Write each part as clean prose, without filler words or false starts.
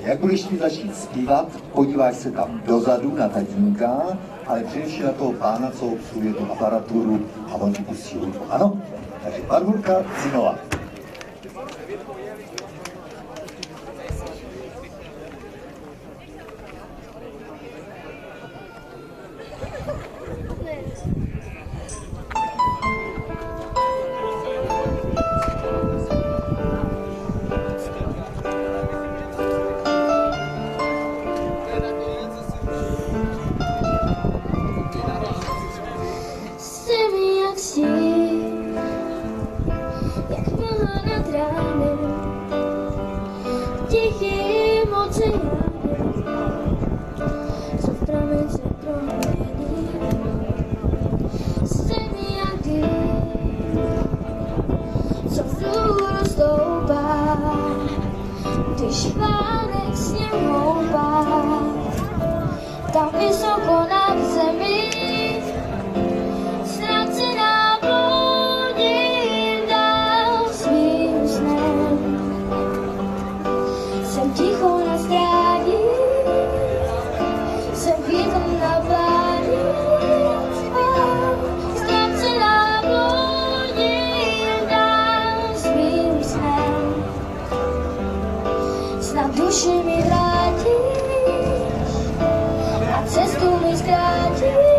Jak budeš ti začít zpívat, podíváš se tam dozadu na tatínka, ale především na toho pána, co obsluhuje tu aparaturu a on ti pustí hudbu. Ano? Takže Barborka Zinová. Jak mlha nad ránem, tichým oceánem, co v pramence promění. Jste mi jak dým, co vzhůru stoupá, když vánek s ním houpá, tam vysoko nad zemí. Ticho na stráni, jsem větrem na pláni, ztracená bludím dál svým snem. Snad duši mi vrátíš a cestu mi zkrátíš.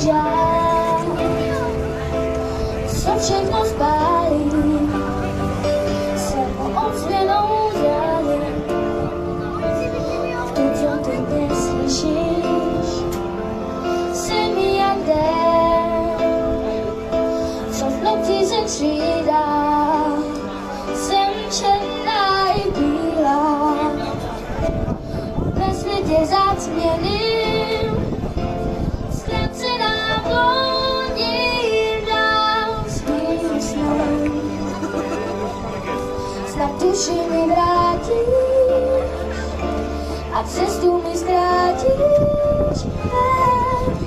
Žár, co všechno spálí, se ozvěnou zralím. V tu, co ty neslyšíš, jsem jak den, co v noci se střídá, jsem černá i bílá, ve světě zácměným. Snad duši mi vrátíš a cestu mi zkrátíš.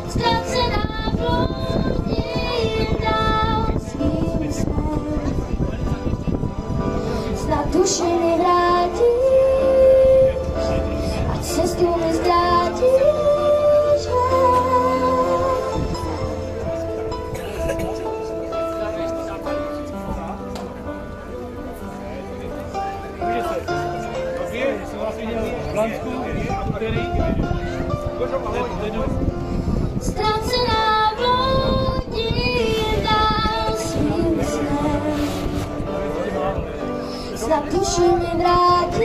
Ztracená bludím dál svým snem. Snad duši mi vrátíš a cestu mi zkrátíš. Ztracená bludím dál svým snem. Snad duši mi vrátí